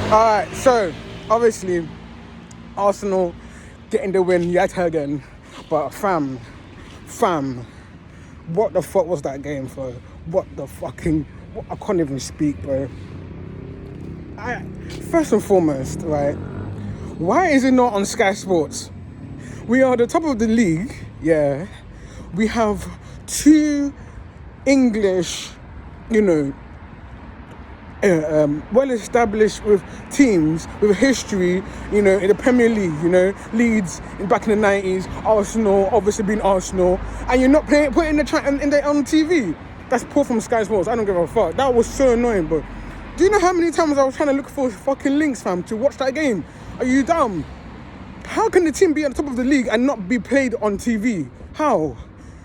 Alright, so obviously Arsenal getting the win yet again. But fam, what the fuck was that game for? I can't even speak, bro. First and foremost, right, why is it not on Sky Sports? We are the top of the league, yeah. We have two English, well established with teams with history, in the Premier League, Leeds back in the 90s, Arsenal, obviously being Arsenal, and you're not putting it on TV. That's poor from Sky Sports. I don't give a fuck. That was so annoying, but do you know how many times I was trying to look for fucking links, fam, to watch that game? Are you dumb? How can the team be at the top of the league and not be played on TV? How?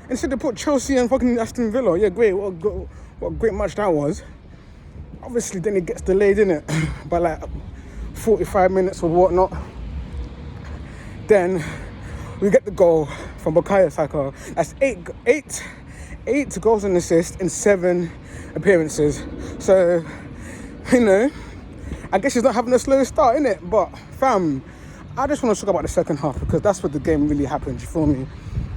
Instead they put Chelsea and fucking Aston Villa. Yeah, great. What a great match that was. Obviously, then it gets delayed, innit? By like 45 minutes or whatnot. Then we get the goal from Bukayo Saka. That's eight goals and assists in 7 appearances. So, I guess he's not having a slow start, innit? But, fam, I just want to talk about the second half because that's where the game really happened, you feel me?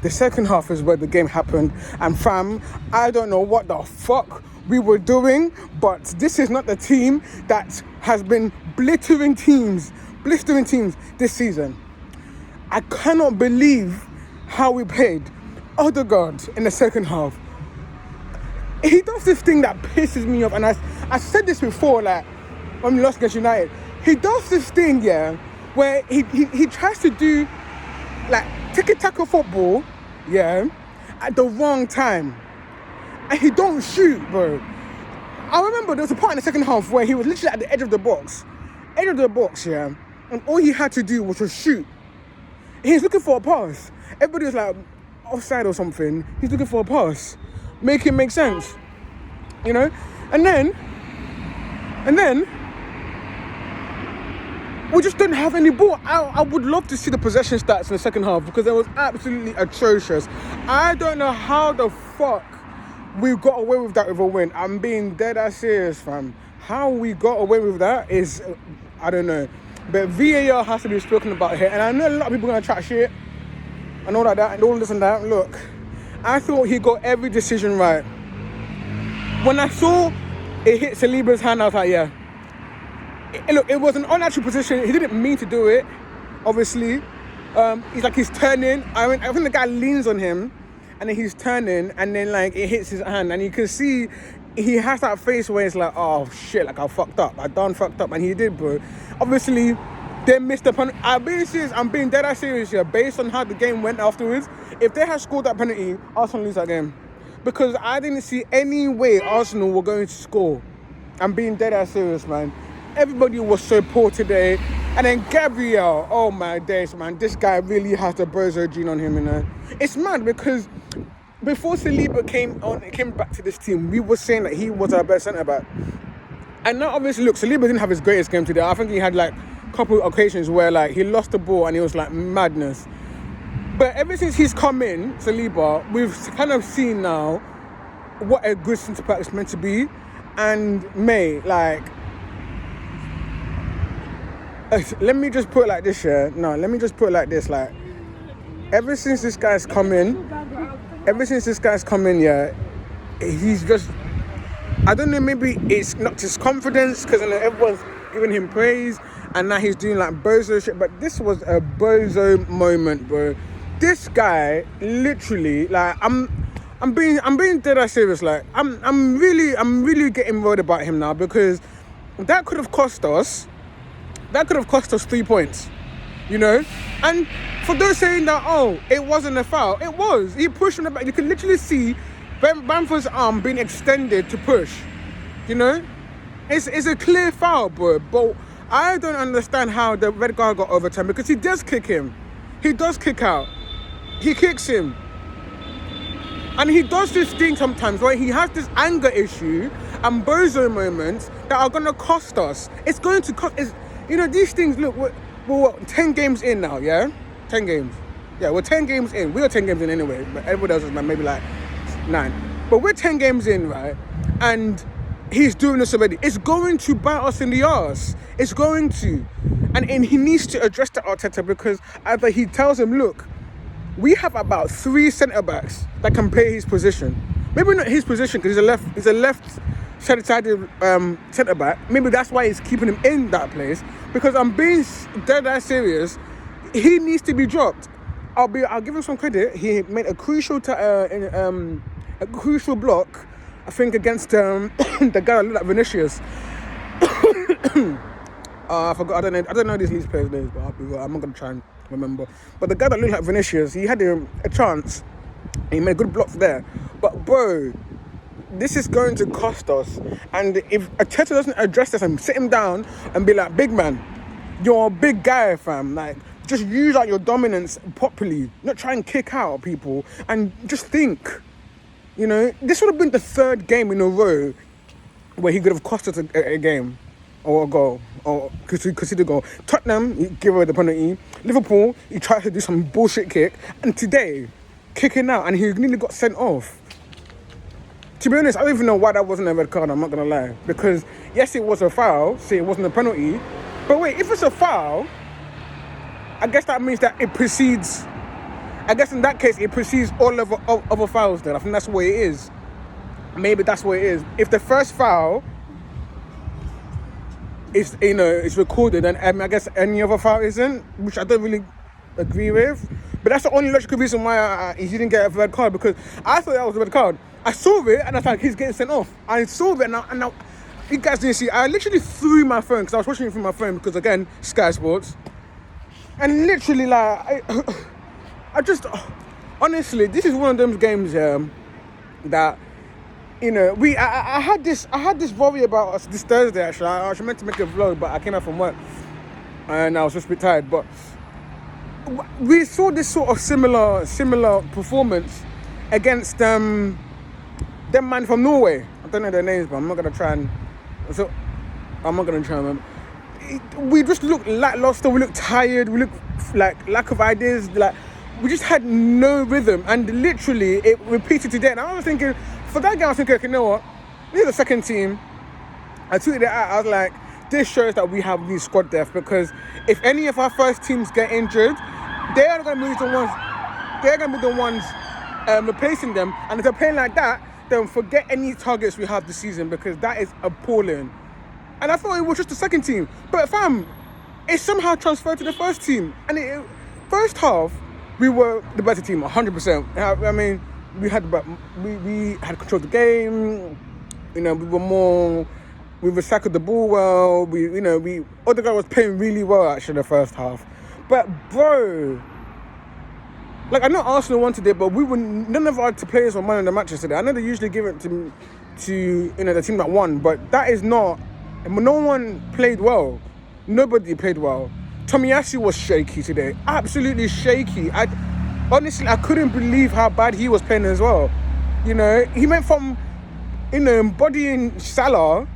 The second half is where the game happened. And, fam, I don't know what the fuck we were doing, but this is not the team that has been blistering teams this season. I cannot believe how we played Odegaard in the second half. He does this thing that pisses me off, and I said this before, like when we lost against United. He does this thing, yeah, where he tries to do like tiki-taka football, yeah, at the wrong time. And he don't shoot, bro. I remember there was a part in the second half where he was literally at the edge of the box, yeah, and all he had to do was just shoot. He's looking for a pass. Everybody was like offside or something. He's looking for a pass. Make it make sense, And then we just didn't have any ball. I would love to see the possession stats in the second half because it was absolutely atrocious. I don't know how the fuck we got away with that with a win. I'm being dead ass serious, fam. How we got away with that is, I don't know. But VAR has to be spoken about here. And I know a lot of people are going to chat shit and all like that and all this and that. Look, I thought he got every decision right. When I saw it hit Saliba's hand, I was like, yeah. It was an unnatural position. He didn't mean to do it, obviously. He's turning. I think the guy leans on him. And then he's turning, and then like it hits his hand, and you can see he has that face where it's like, oh shit, like I fucked up, and he did, bro. Obviously, they missed the penalty. I'm being dead ass serious here. Based on how the game went afterwards, if they had scored that penalty, Arsenal lose that game, because I didn't see any way Arsenal were going to score. I'm being dead ass serious, man. Everybody was so poor today. And then Gabriel, oh my days, man. This guy really has the bozo gene on him, It's mad because before Saliba came back to this team, we were saying that he was our best centre-back. And now, obviously, look, Saliba didn't have his greatest game today. I think he had, like, a couple of occasions where, like, he lost the ball and it was, like, madness. But ever since he's come in, Saliba, we've kind of seen now what a good centre-back is meant to be. And, mate, like... Let me just put it like this, yeah? No, let me just put it like this, like... Ever since this guy's come in, yeah, he's just... I don't know, maybe it's not his confidence, because everyone's giving him praise, and now he's doing, like, bozo shit, but this was a bozo moment, bro. This guy, literally, like, I'm being dead ass serious, like, I'm really getting worried about him now, because that could have cost us 3 points, And for those saying that, oh, it wasn't a foul, it was. He pushed on the back. You can literally see Bamford's arm being extended to push, It's a clear foul, bro. But I don't understand how the red card got overturned, because he does kick him. He does kick out. He kicks him. And he does this thing sometimes where he has this anger issue and bozo moments that are going to cost us. It's going to cost... these things, look, we're 10 games in now, yeah? 10 games. Yeah, we're 10 games in. We are 10 games in anyway, but everybody else is maybe like 9. But we're 10 games in, right? And he's doing this already. It's going to bite us in the arse. It's going to. And he needs to address that, Arteta, because either he tells him, look, we have about 3 centre-backs that can play his position. Maybe not his position, because he's a left-sided centre-back. Maybe that's why he's keeping him in that place. Because I'm being dead serious. He needs to be dropped. I'll give him some credit. He made a crucial block, I think, against the guy that looked like Vinicius. I forgot. I don't know these Leeds players' names, but I'm not gonna try and remember. But the guy that looked like Vinicius, he had a chance. He made a good block there. But bro, this is going to cost us. And if Arteta doesn't address this and sit him down and be like, big man, you're a big guy, fam. Like, just use out your dominance properly. Not try and kick out people. And just think. You know, this would have been the 3rd game in a row where he could have cost us a game or a goal, or conceded a goal. Tottenham, he gave away the penalty. Liverpool, he tried to do some bullshit kick. And today, kicking out, and he nearly got sent off. To be honest, I don't even know why that wasn't a red card, I'm not going to lie. Because, yes, it was a foul, so it wasn't a penalty. But wait, if it's a foul, I guess that means that it precedes... I guess in that case, it precedes all other fouls then. I think that's what it is. Maybe that's what it is. If the first foul is, is recorded, then I guess any other foul isn't, which I don't really agree with. But that's the only logical reason why he didn't get a red card, because I thought that was a red card. I saw it and I was like, he's getting sent off. I saw it and now you guys didn't see. I literally threw my phone, because I was watching it from my phone, because again, Sky Sports. And literally, like, I just, honestly, this is one of those games that, I had this worry about us this Thursday, actually. I was meant to make a vlog, but I came out from work and I was just a bit tired. But we saw this sort of similar performance against them man from Norway. I don't know their names, but I'm not going to try and remember. We just looked lackluster, we looked tired, we looked like lack of ideas, like we just had no rhythm, and literally it repeated today. And I was thinking, for that game, I was thinking, okay, you know what? This is the second team. I tweeted it out. I was like, this shows that we have these squad depth, because if any of our first teams get injured, they're going to be the ones replacing them. And if they're playing like that, then forget any targets we have this season, because that is appalling. And I thought it was just the second team, but fam, it somehow transferred to the first team. And first half, we were the better team, 100%. I mean, we had control of the game. We recycled the ball well. Odegaard was playing really well actually the first half. But bro, like, I know Arsenal won today, but none of our players were man of the matches today. I know they usually give it to the team that won, but that is not. No one played well. Nobody played well. Tomiyasu was shaky today. Absolutely shaky. Honestly, I couldn't believe how bad he was playing as well. He went from, embodying Salah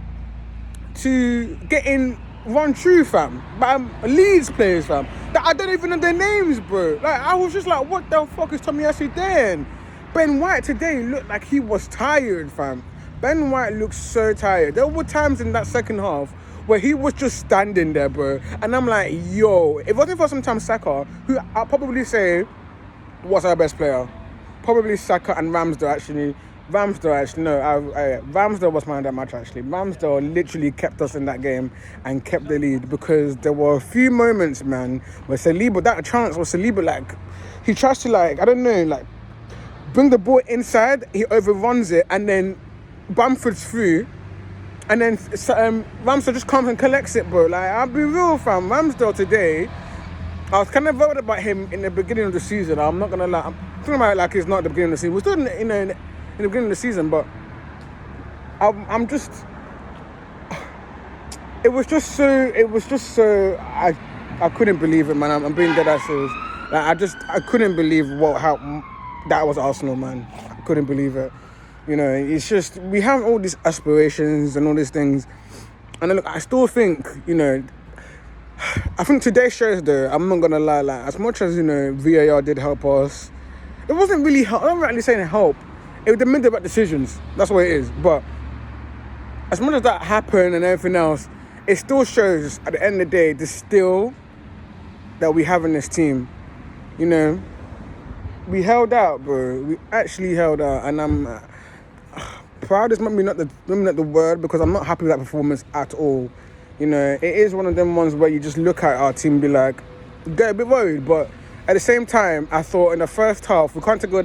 to getting run through, fam. But Leeds players, fam. That I don't even know their names, bro. Like, I was just like, what the fuck is Tomiyasu doing? Ben White today looked like he was tired, fam. Ben White looked so tired. There were times in that second half where he was just standing there, bro. And I'm like, yo, if it wasn't for sometimes Saka, who I'll probably say was our best player. Probably Saka and Ramsdale, actually. Ramsdale was man of that match, actually. Ramsdale literally kept us in that game and kept the lead, because there were a few moments, man, where Saliba, like, he tries to, like, I don't know, like, bring the ball inside, he overruns it, and then Bamford's through, and then Ramsdale just comes and collects it, bro. Like, I'll be real, fam. Ramsdale today, I was kind of worried about him in the beginning of the season. I'm not gonna lie. I'm talking about it like it's not the beginning of the season. We're still in the beginning of the season, but I'm just. It was just so. I couldn't believe it, man. I'm being dead ass serious. Like, I couldn't believe how that was Arsenal, man. I couldn't believe it. It's just, we have all these aspirations and all these things. And look, I still think, I think today shows, though, I'm not going to lie, like, as much as, VAR did help us, it wasn't really help. I'm not really saying help. It was the mid-back decisions. That's what it is. But as much as that happened and everything else, it still shows at the end of the day the still that we have in this team. You know, we held out, bro. We actually held out, and I'm proud is maybe not the word, because I'm not happy with that performance at all. You know, it is one of them ones where you just look at our team and be like, get a bit worried. But at the same time, I thought in the first half, we can't take away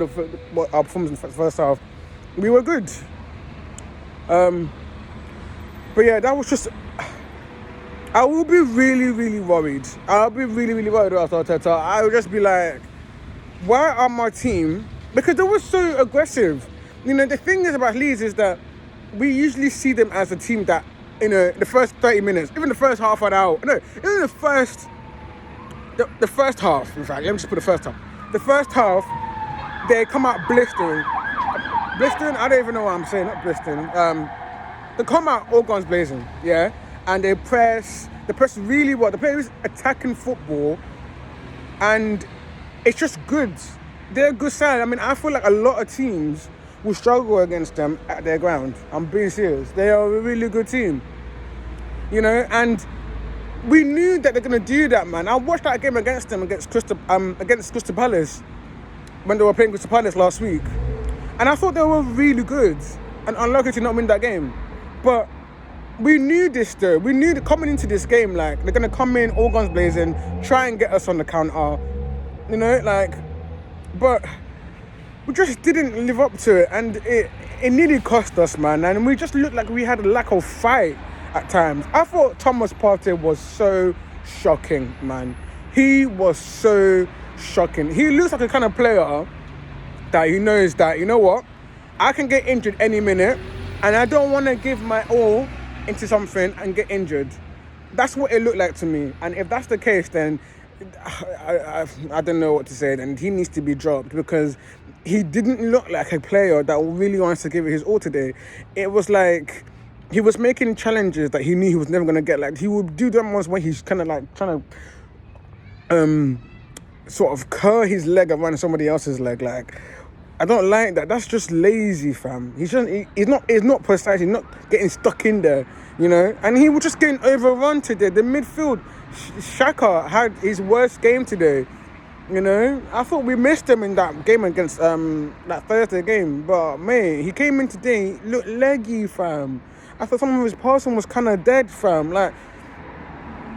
our performance in the first half, we were good. But yeah, that was just... I will be really, really worried. I'll be really, really worried about Arteta. I will just be like, why are my team... Because they were so aggressive. You know, the thing is about Leeds is that we usually see them as a team that, you know, the first 30 minutes, even the first half an hour... No, even the first half, in fact. Let me just put the first half. The first half, they come out blistering. Blistering? I don't even know what I'm saying. Not blistering. They come out all guns blazing, yeah? And they press really well. The players attacking football, and it's just good. They're a good side. I mean, I feel like a lot of teams will struggle against them at their ground. I'm being serious. They are a really good team, you know. And we knew that they're gonna do that, man. I watched that game against them against Crystal Palace when they were playing Crystal Palace last week, and I thought they were really good. And unlucky to not win that game, but. We knew this though. We knew that coming into this game, like, they're going to come in all guns blazing, try and get us on the counter, you know, like, but we just didn't live up to it, and it nearly cost us, man. And we just looked like we had a lack of fight at times. I thought Thomas Partey was so shocking, man. He was so shocking. He looks like a kind of player that he knows that, you know what, I can get injured any minute, and I don't want to give my all into something and get injured. That's what it looked like to me. And if that's the case, then I don't know what to say. And he needs to be dropped, because he didn't look like a player that really wants to give it his all today. It was like he was making challenges that he knew he was never going to get. Like, he would do them ones where he's kind of like trying to sort of curl his leg around somebody else's leg. Like, I don't like that. That's just lazy, fam. He's not precise. He's not getting stuck in there, you know. And he was just getting overrun today. The midfield, Xhaka had his worst game today, you know. I thought we missed him in that game against that Thursday game, but mate, he came in today, looked leggy, fam. I thought some of his passing was kind of dead, fam. Like,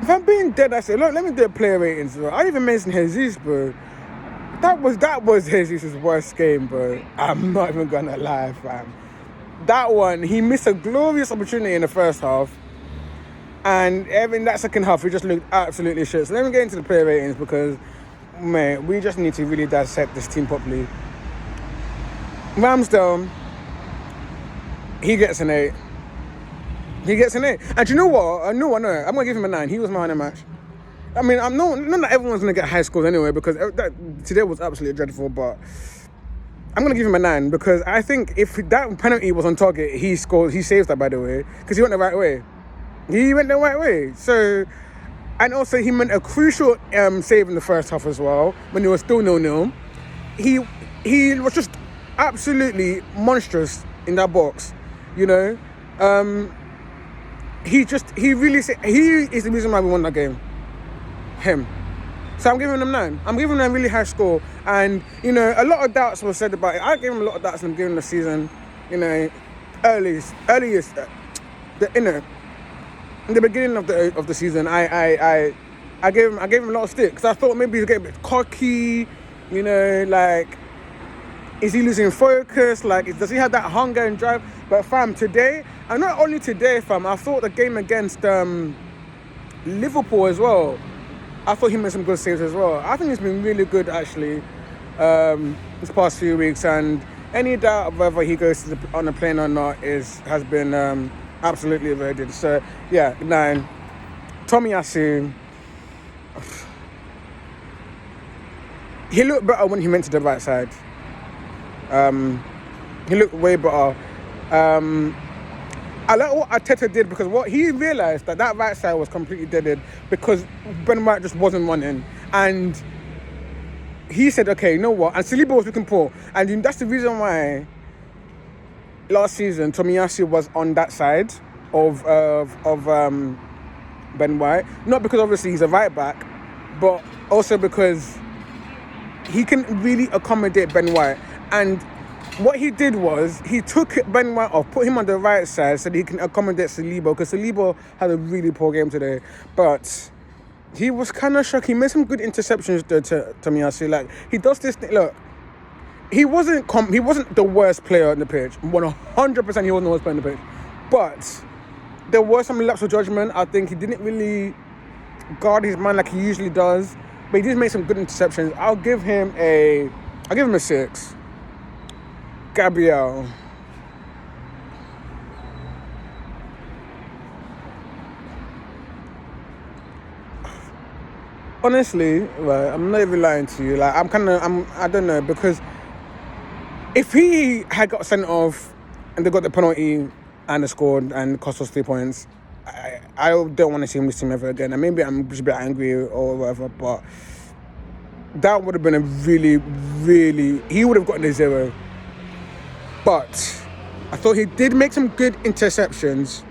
if I'm being dead, I said, look, let me do a player ratings, bro. I even mentioned Jesus, bro. That was Jesus' worst game, bro. I'm not even gonna lie, fam. That one, he missed a glorious opportunity in the first half, and in that second half, he just looked absolutely shit. So let me get into the player ratings, because, man, we just need to really dissect this team properly. Ramsdale, he gets an 8. He gets an 8. And you know what? No, I'm gonna give him a 9. He was man of the match. I mean, I'm not that everyone's going to get high scores anyway, because today was absolutely dreadful, but I'm going to give him a 9, because I think if that penalty was on target, he saves that, by the way, because he went the right way. He went the right way. So, and also he meant a crucial save in the first half as well, when it was still 0-0. He was just absolutely monstrous in that box, you know. He is the reason why we won that game. Him. So I'm giving him 9. I'm giving him a really high score. And, you know, a lot of doubts were said about it. I gave him a lot of doubts in the beginning of the season. You know, earliest, in the beginning of the season, I gave him a lot of stick, because I thought maybe he'd get a bit cocky. You know, like, is he losing focus? Like, does he have that hunger and drive? But fam, today, and not only today, fam, I thought the game against Liverpool as well, I thought he made some good saves as well. I think he's been really good, actually, this past few weeks. And any doubt of whether he goes on the plane or not has been absolutely evaded. So, yeah, 9. Tomiyasu, he looked better when he went to the right side. He looked way better. I like what Arteta did, because what he realised that right side was completely deaded, because Ben White just wasn't running, and he said, okay, you know what, and Saliba was looking poor, and that's the reason why last season Tomiyasu was on that side, of Ben White. Not because obviously he's a right back, but also because he can really accommodate Ben White. And what he did was he took Ben White off, put him on the right side so that he can accommodate Saliba, because Saliba had a really poor game today. But he was kind of shocked. He made some good interceptions though to Tomiyasu. Like, he does this thing. Look, he wasn't the worst player on the pitch. 100% he wasn't the worst player on the pitch. But there were some lapses of judgment. I think he didn't really guard his man like he usually does. But he did make some good interceptions. I'll give him a 6. Gabriel. Honestly, right, I'm not even lying to you. Like, I don't know, because if he had got sent off and they got the penalty and they scored and cost us 3 points, I don't want to see him this team ever again. And maybe I'm just a bit angry or whatever, but that would have been a really, really... He would have gotten a 0. But I thought he did make some good interceptions.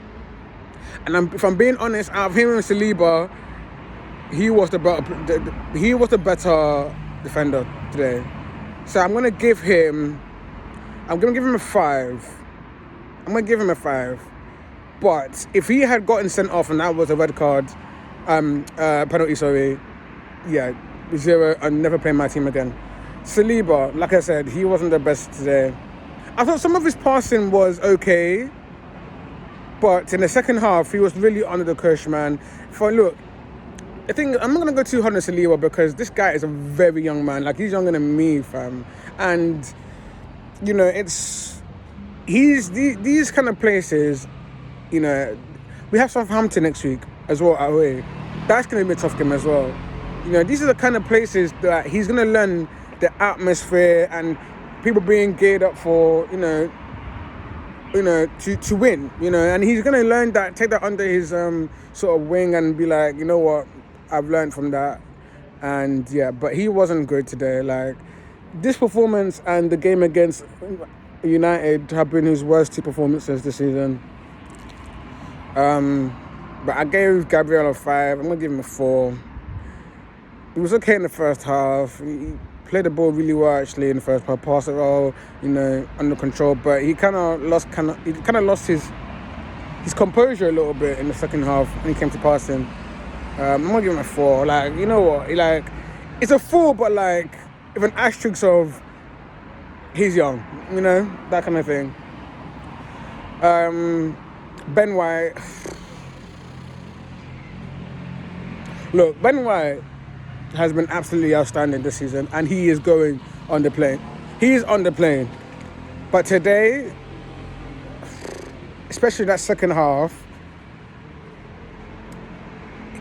And if I'm being honest, out of him and Saliba, he was the better defender today. So I'm gonna give him a 5. I'm gonna give him a 5. But if he had gotten sent off and that was a red card, penalty, sorry, yeah, 0, and never play my team again. Saliba, like I said, he wasn't the best today. I thought some of his passing was okay, but in the second half, he was really under the coach, man. Look, I think I'm not going to go too hard on Saliba because this guy is a very young man. Like, he's younger than me, fam. And, you know, these kind of places, you know, we have Southampton next week as well, away. That's going to be a tough game as well. You know, these are the kind of places that he's going to learn the atmosphere and people being geared up for, you know, to win, you know, and he's going to learn that, take that under his sort of wing and be like, you know what, I've learned from that. And yeah, but he wasn't good today. Like, this performance and the game against United have been his worst 2 performances this season. But I gave Gabriel a 5. I'm going to give him a 4. He was okay in the first half. He played the ball really well actually in the first half, passed it all, you know, under control. But he kind of lost his composure a little bit in the second half when he came to passing. I'm gonna give him a 4. Like, you know what? Like, it's a 4, but like with an asterisk of he's young, you know, that kind of thing. Ben White. Look, Ben White has been absolutely outstanding this season, and he is going on the plane. He is on the plane. But today, especially that second half,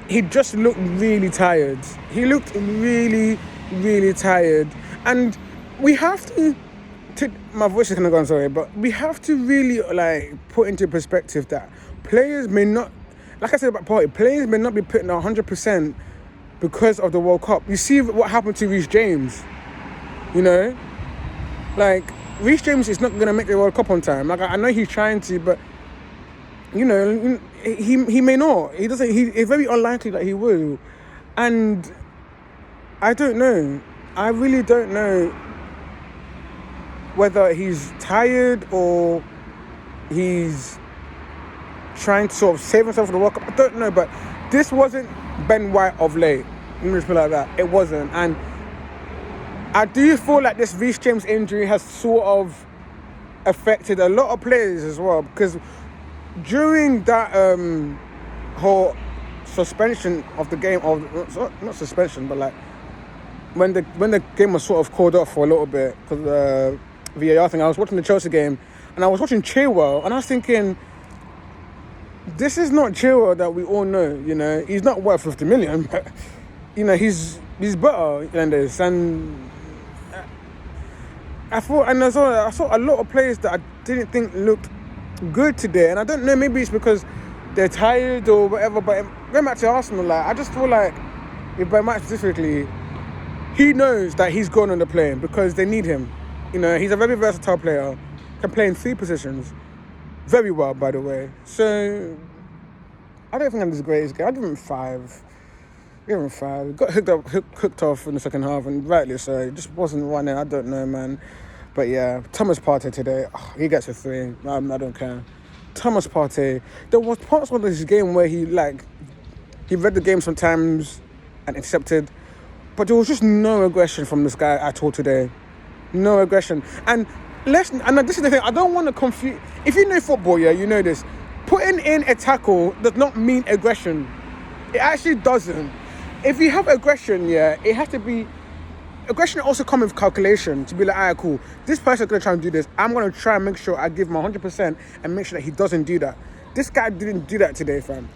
he just looked really tired. He looked really, really tired. And we have to my voice is kind of gone, sorry, but we have to really like put into perspective that players may not, like I said about Party, players may not be putting 100% because of the World Cup. You see what happened to Reece James, you know? Like, Reece James is not going to make the World Cup on time. Like, I know he's trying to, but, you know, he may not. It's very unlikely that he will. And I don't know. I really don't know whether he's tired or he's trying to sort of save himself for the World Cup. I don't know, but this wasn't Ben White of late. Let me just put it like that. It wasn't. And I do feel like this Reece James injury has sort of affected a lot of players as well, because during that whole suspension of the game, or not suspension, but like when the game was sort of called off for a little bit because VAR thing, I was watching the Chelsea game and I was watching Chilwell and I was thinking, this is not Chilwell that we all know, you know. He's not worth 50 million, but, you know, he's better than this. And I saw a lot of players that I didn't think looked good today. And I don't know, maybe it's because they're tired or whatever, but going back to Arsenal, like, I just feel like, if by match specifically, he knows that he's gone on the plane because they need him. You know, he's a very versatile player, can play in 3 positions. very well, by the way. So I don't think I'm his greatest game. I give him 5. Give him 5. Got hooked off in the second half, and rightly so. It just wasn't running. I don't know, man. But yeah, Thomas Partey today, he gets a 3. I don't care. Thomas Partey. There was parts of this game where he read the game sometimes and accepted, but there was just no aggression from this guy at all today. No aggression. And this is the thing. I don't want to confuse. If you know football, yeah, you know this. Putting in a tackle does not mean aggression. It actually doesn't. If you have aggression, yeah, it has to be. Aggression also comes with calculation, to be like, alright, cool, this person's going to try and do this. I'm going to try and make sure I give him 100% and make sure that he doesn't do that. This guy didn't do that today, fam.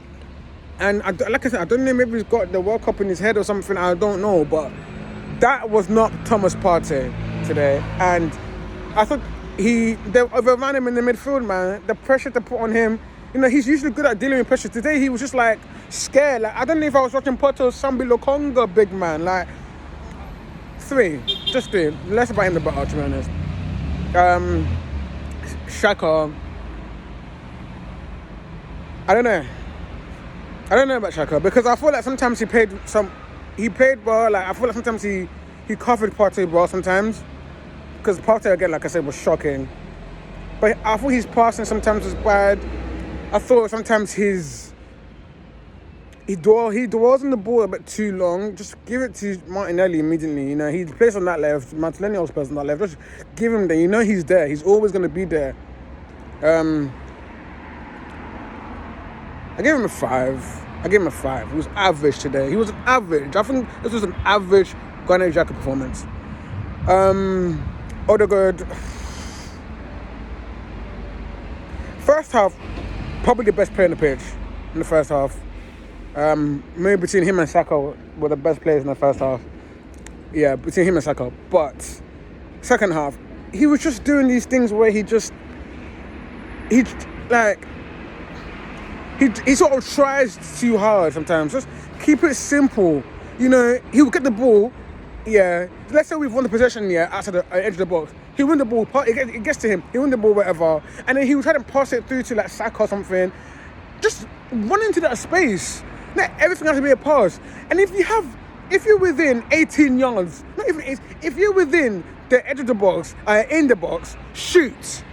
And like I said, I don't know, maybe he's got the World Cup in his head or something, I don't know. But that was not Thomas Partey today. And I thought they overran him in the midfield, man. The pressure to put on him, you know, he's usually good at dealing with pressure. Today, he was just like scared. Like, I don't know if I was watching Porto Sambi Lokonga, big man. Like, 3, just 3. Less about him than about, to be honest. Xhaka. I don't know about Xhaka because I feel like sometimes he played well. Like I feel like sometimes he covered Partey well sometimes because Partey again, like I said, was shocking. But I thought his passing sometimes was bad. I thought sometimes he dwells on the ball a bit too long. Just give it to Martinelli immediately. You know, he plays on that left. Martinelli also plays on that left. Just give him there. You know he's there. He's always going to be there. I gave him a 5. He was average today. He was average. I think this was an average Granit Xhaka performance. Odegaard. First half, probably the best player on the pitch in the first half. Maybe between him and Saka were the best players in the first half. Yeah, between him and Saka. But second half, he was just doing these things where he sort of tries too hard sometimes. Just keep it simple. You know, he will get the ball. Yeah, let's say we've won the possession. Yeah, outside the edge of the box, he win the ball. It gets to him. He win the ball, whatever, and then he will try to pass it through to like Saka or something. Just run into that space. Not everything has to be a pass. And if you're within 18 yards, not even 8, if you're within the edge of the box, in the box, shoot.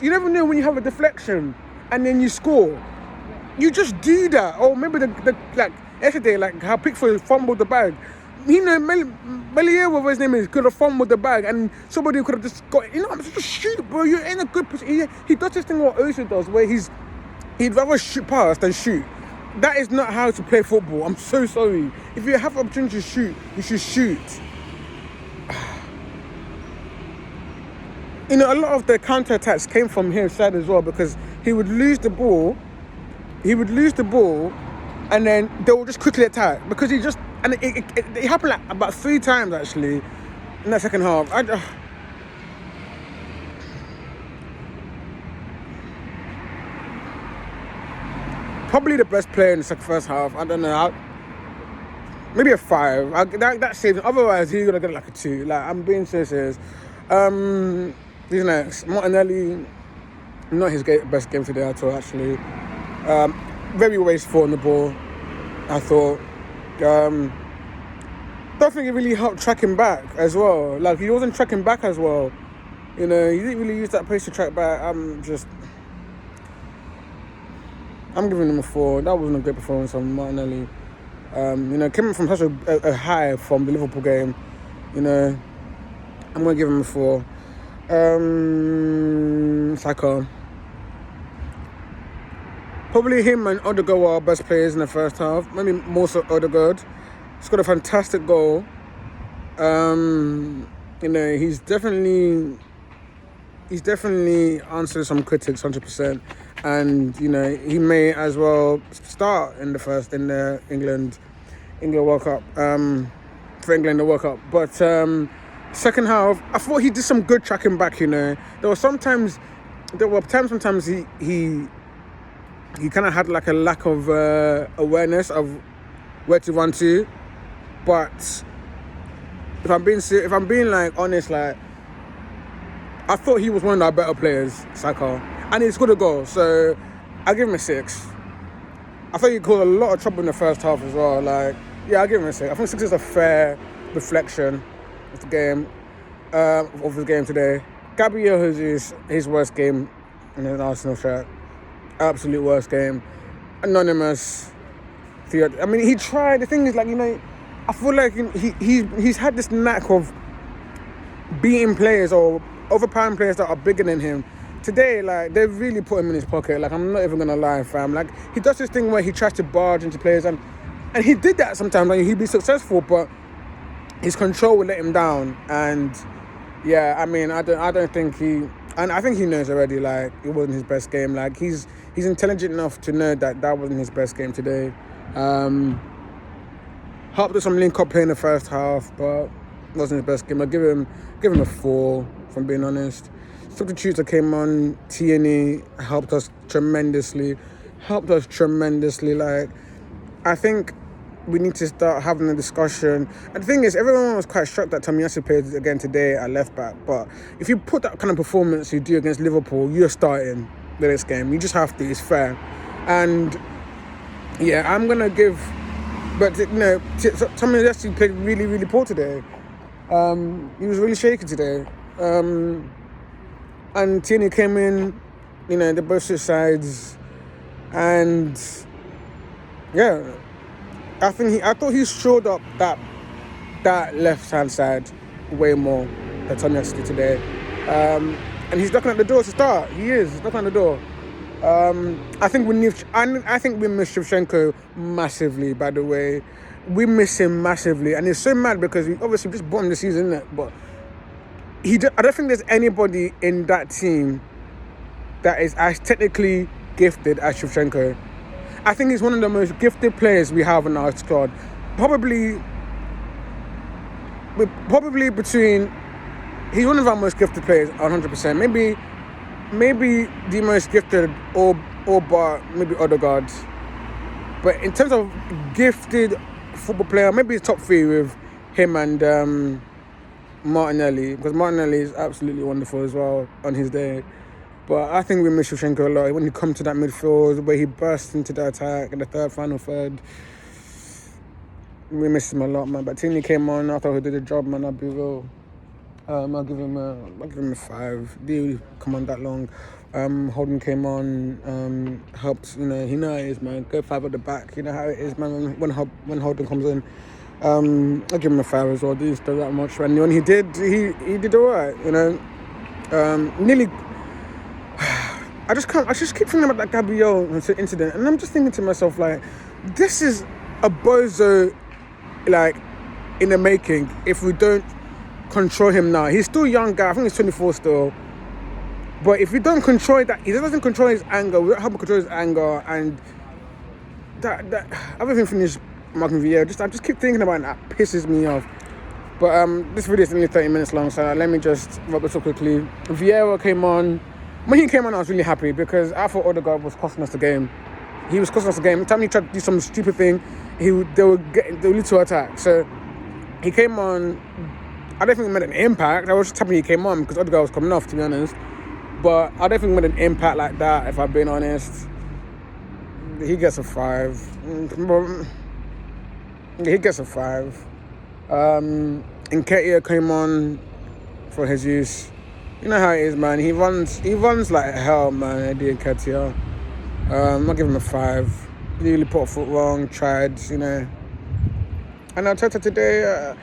You never know when you have a deflection and then you score. You just do that. Or maybe like yesterday, like how Pickford fumbled the bag. You know, Melier, whatever his name is, could have fumbled the bag and somebody could have just got, you know, just shoot, bro. You're in a good position. He does this thing what Ozil does, where he'd rather shoot past than shoot. That is not how to play football. I'm so sorry. If you have the opportunity to shoot, you should shoot. You know, a lot of the counter-attacks came from his side as well because he would lose the ball, and then they would just quickly attack because it happened like about 3 times actually in that second half. Probably the best player in the first half. I don't know. Maybe a 5. That saves him. Otherwise, he's gonna get like a 2. Like, I'm being so serious. Who's next? Martinelli. Not his best game today at all. Actually, very wasteful on the ball. I thought. Don't think it really helped track him back as well. Like, he wasn't tracking back as well. You know, he didn't really use that pace to track back. I'm giving him a 4. That wasn't a great performance from Martinelli. You know, came from such a high from the Liverpool game. You know, I'm going to give him a 4. Saka. Probably him and Odegaard were our best players in the first half. Maybe more so Odegaard. Scored a fantastic goal. You know, he's definitely answered some critics 100%. And, you know, he may as well start in the England World Cup, for England the World Cup. But second half, I thought he did some good tracking back, you know. There were times sometimes he kind of had like a lack of awareness of where to run to. But if I'm being like honest, like, I thought he was one of our better players, Saka. and he scored a goal. So I give him a 6. I thought he caused a lot of trouble in the first half as well. Like, yeah, I'll give him a 6. I think 6 is a fair reflection of the game, of his game today. Gabriel Jesus, his worst game in an Arsenal shirt. Absolute worst game. Anonymous. I mean, he tried. The thing is, like, you know, I feel like he's had this knack of beating players or overpowering players that are bigger than him. Today, like, they've really put him in his pocket. Like, I'm not even gonna lie, fam. Like, he does this thing where he tries to barge into players, and he did that sometimes. Like, he'd be successful, but his control would let him down. And yeah, I mean, I don't think and I think he knows already. Like, it wasn't his best game. Like, he's intelligent enough to know that wasn't his best game today. Helped with some link-up play in the first half, but wasn't his best game. I give him a 4, if I'm being honest. Substitutes that came on, THO helped us tremendously. Like, I think we need to start having a discussion. And the thing is, everyone was quite shocked that Tomiyasu played again today at left back. But if you put that kind of performance you do against Liverpool, you're starting the next game. You just have to. It's fair. And yeah, I'm gonna give. But you know, Tomiyasu played really, really poor today. He was really shaky today. And THO came in, you know, they both switched sides, and yeah, I thought he showed up that left hand side way more than Tomiyasu did today. And he's knocking at the door to start. He's knocking at the door. I think we miss Shevchenko massively. By the way, we miss him massively, and it's so mad because we obviously just bought him this season, isn't it? But I don't think there's anybody in that team that is as technically gifted as Shevchenko. I think he's one of the most gifted players we have in our squad. Probably between, he's one of our most gifted players, 100%. Maybe the most gifted, or bar maybe Odegaard. But in terms of gifted football player, maybe it's top 3 with him and Martinelli, because Martinelli is absolutely wonderful as well on his day. But I think we miss Shevchenko a lot. When he comes to that midfield, where he bursts into the attack in the final third, we miss him a lot, man. But THO came on, I thought he did a job, man. I'll be real. I'll give him a 5. Didn't come on that long. Holden came on, helped. You know, he knows how it is, man. Go 5 at the back. You know how it is, man. When Holden comes in, I'll give him a 5 as well. Didn't do that much, and when he did, he did all right. You know, nearly. I just keep thinking about that Gabriel incident, and I'm just thinking to myself, like, this is a bozo, like, in the making. If we don't control him now, he's still a young guy. I think he's 24 still. But if we don't control that, he doesn't control his anger. We don't help him control his anger, and that I've even finished Martin Vieira. I just keep thinking about it, and that pisses me off. But this video is only 30 minutes long, so let me just wrap this up quickly. Vieira came on. When he came on, I was really happy because I thought Odegaard was costing us the game. He was costing us the game. Every time he tried to do some stupid thing, they would lead to attack. So he came on. I don't think it made an impact. I was just happy he came on because Odegaard was coming off, to be honest. But I don't think it made an impact like that, if I'm being honest. He gets a 5. He gets a 5. Nketiah came on for his use. You know how it is, man. He runs like hell, man, Eddie Nketiah. I'll give him a 5. He really put a foot wrong, tried, you know. And Arteta today,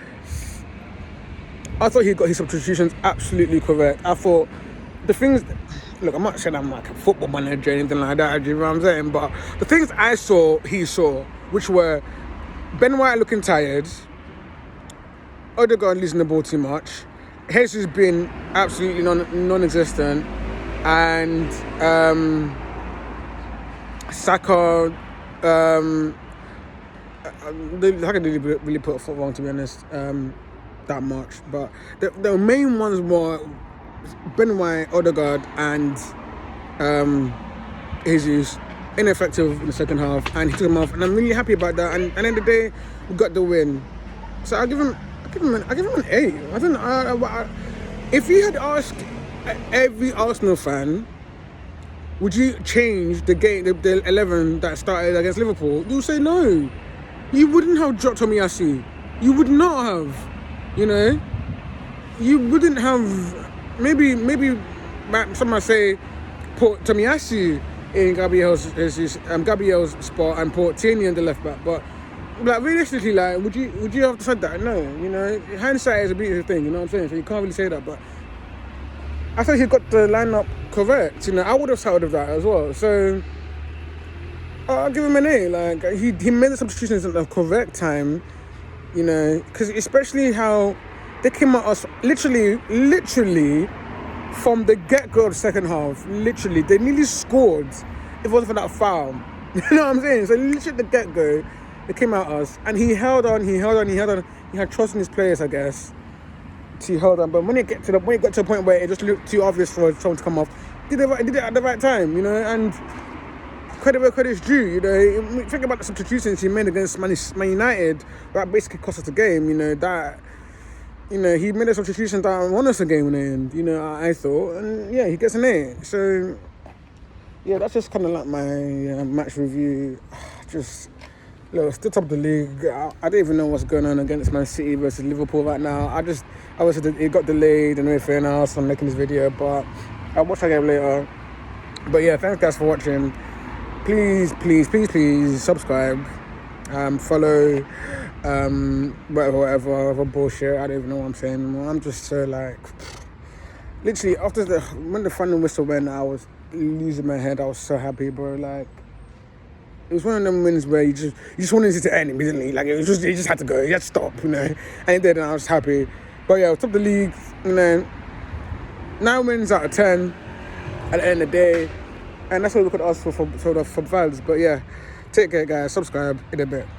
I thought he got his substitutions absolutely correct. I thought the things... Look, I'm not saying I'm like a football manager or anything like that, you know what I'm saying? But the things he saw, which were Ben White looking tired, Odegaard losing the ball too much, Jesus being absolutely non-existent, and Saka, Saka didn't really put a foot wrong, to be honest, that much. But the main ones were Ben White, Odegaard, and Jesus ineffective in the second half, and he took him off, and I'm really happy about that. And at the end of the day, we got the win. So I give him an 8. I don't know. If you had asked every Arsenal fan would you change the game, the 11 that started against Liverpool? You'll say no. You wouldn't have dropped Tomiyasu. You would not have. You know, you wouldn't have. Maybe some might say put Tomiyasu in Gabriel's spot and put Tierney on the left back, but like realistically, like would you have said that? No, you know, hindsight is a beautiful thing. You know what I'm saying? So you can't really say that, but I think he got the lineup correct. You know, I would have started with that as well. So I'll give him an A. Like he made the substitutions at the correct time. You know, because especially how they came at us literally from the get-go of the second half. Literally, they nearly scored if it wasn't for that foul. You know what I'm saying? So literally at the get-go, they came at us, and he held on. He had trust in his players, I guess. He held on, but when it got to the point where it just looked too obvious for someone to come off, did it at the right time, you know. And credit where credit's due, you know. Think about the substitutions he made against Man United, that basically cost us the game, you know. That, you know, he made a substitution that won us the game in the end, you know. I thought, and yeah, he gets an A. So yeah, that's just kind of like my match review. Just. Look, still top of the league. I don't even know what's going on against Man City versus Liverpool right now. Obviously it got delayed and everything else. I'm making this video, but I'll watch that game later. But yeah, thanks guys for watching. Please subscribe, follow, whatever bullshit. I don't even know what I'm saying anymore. I'm just so like, literally after when the final whistle went, I was losing my head. I was so happy, bro. Like, it was one of them wins where you just wanted it to end immediately. Like it just had to go. You had to stop, you know. And it did, and I was happy. But yeah, top of the league, you know, 9 wins out of 10 at the end of the day, and that's what we could ask for fans. But yeah, take care, guys. Subscribe in a bit.